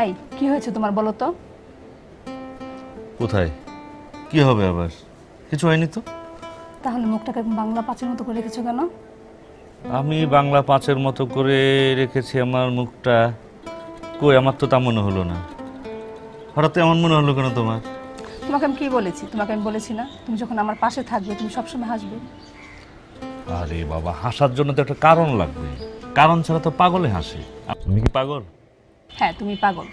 এই কি হয়েছে তোমার বলো তো? কোথায় কি হবে আবার? কিছু হয়নি তো। তাহলে মুখটাকে বাংলা পাঁচের মতো করে রেখেছো কেন? আমি বাংলা পাঁচের মতো করে রেখেছি আমার মুখটা। কই, আমার তো তা মনে হলো না। হঠাৎ এমন মনে হলো কেন তোমার? তোমাকে আমি কি বলেছি? তোমাকে আমি বলেছি না তুমি যখন আমার পাশে থাকবে তুমি সবসময় হাসবে। আরে বাবা, হাসার জন্য তো একটা কারণ লাগবে। কারণ ছাড়া তো পাগলে হাসে। তুমি কি পাগল? হ্যাঁ তুমি পাগল।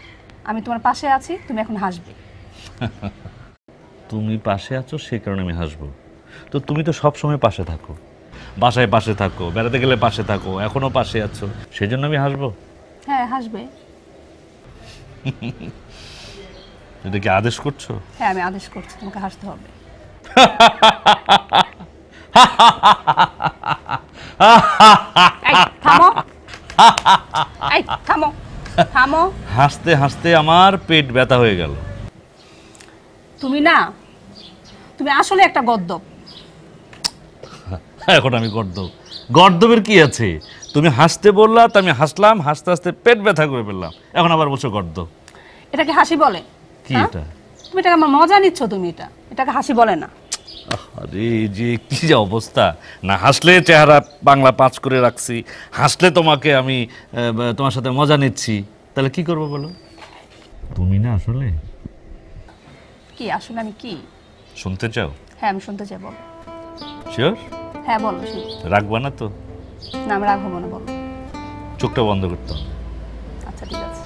আমি তোমার পাশে আছি, তুমি এখন হাসবে। তুমি পাশে আছো সে কারণে আমি হাসবো। তো তুমি তো সব সময় পাশে থাকো, বাসায় পাশে থাকো, বেড়াতে গেলে পাশে থাকো, এখনো পাশে আছো, সেই জন্য আমি হাসবো। হ্যাঁ হাসবে। এটা কি আদেশ করছো? হ্যাঁ আমি আদেশ করছি, তোমাকে হাসতে হবে। এই থামো, এই থামো, থামো। হাসতে হাসতে আমার পেট ব্যথা হয়ে গেল। তুমি না, তুমি আসলে একটা গদ্দপ। এখন আমি গর্দব? গর্দবের কি আছে? তুমি হাসতে বললা তো আমি হাসলাম, হাসতে হাসতে পেট ব্যথা করে ফেললাম, এখন আবার বলছো গর্দব। এটাকে হাসি বলে? কি এটা? তুমি এটাকে আমার মজা নিচ্ছ, তুমি এটাকে হাসি বলে না। আরে যে কি যে অবস্থা, না হাসলে চেহারা বাংলা পাঁচ করে রাখছি, হাসলে তোমাকে আমি তোমার সাথে মজা নিচ্ছি, তাহলে কি করবো বলো? তুমি না আসলে কি আসলে আমি কি শুনতে চাও? হ্যাঁ আমি শুনতে চাই, বলো। শিওর? হ্যাঁ বলো। রাখবা না তো? না আমি রাখবো না, বলো। চোখটা বন্ধ করতে হবে। আচ্ছা ঠিক আছে।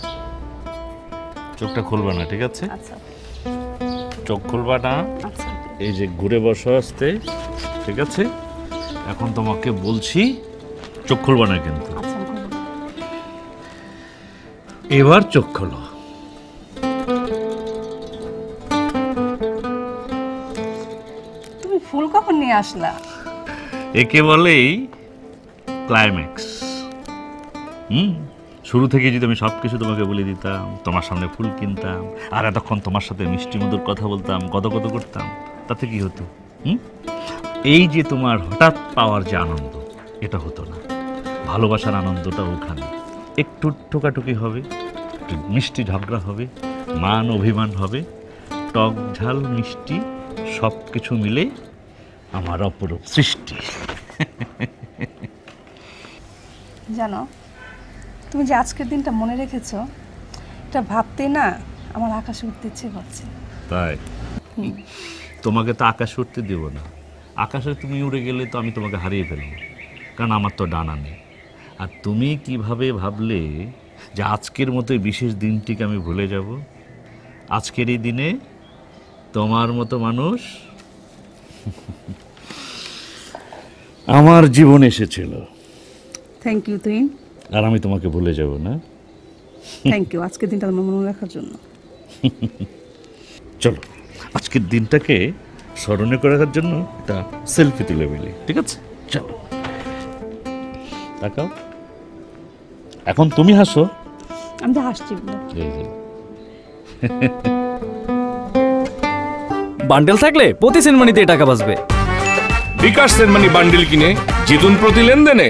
চোখটা খুলবা না, ঠিক আছে? আচ্ছা চোখ খুলবা না। আচ্ছা। এই যে ঘুরে বসো আসতে, ঠিক আছে? এখন তোমাকে বলছি চোখ খুলবা না কিন্তু। আচ্ছা আমি খুলবো না। এবার চোখ খোলো। তুমি ফুল কখন নিয়ে আসলা? একে বলেই ক্লাইম্যাক্স। শুরু থেকে যদি আমি সব কিছু তোমাকে বলে দিতাম, তোমার সামনে ফুল কিনতাম, আর এতক্ষণ তোমার সাথে মিষ্টি মধুর কথা বলতাম, কত করতাম, তাতে কি হতো? এই যে তোমার হঠাৎ পাওয়ার যে আনন্দ, এটা হতো না। ভালোবাসার আনন্দটা ওখানে। একটু ঠোকাঠুকি হবে, একটু মিষ্টি ঝগড়া হবে, মান অভিমান হবে, টক ঝাল মিষ্টি সব কিছু মিলে আমার অপরূপ সৃষ্টি। জানো, তুমি যে আজকের দিনটা মনে রেখেছো, এটা ভাবতেই না আমার আকাশে উঠতে ইচ্ছে করছে। তাই? তোমাকে তো আকাশে উঠতে দেবো না। আকাশে তুমি উড়ে গেলে তো আমি তোমাকে হারিয়ে ফেলবো, কারণ আমার তো ডানা নেই। আর তুমি কিভাবে ভাবলে যে আজকের মতো এই বিশেষ দিনটিকে আমি ভুলে যাব? আজকের এই দিনে তোমার মতো মানুষ আমার জীবনে এসেছিল। থ্যাংক ইউ তুই। আর আমি তোমাকে ভুলে যাব না। থ্যাংক ইউ আজকের দিনটা আমার মনে রাখার জন্য। চলো আজকের দিনটাকে স্মরণে করে রাখার জন্য একটা সেলফি তুলে ফেলি, ঠিক আছে? চলো তাকাও। এখন তুমি হাসো। আমি তো হাসছি। বান্ডেল থাকলে প্রতি সেনমানিতে টাকা বাঁচবে। বিকাশ সেনমানি বান্ডেল কিনে জিতুন প্রতি লেনদেনে।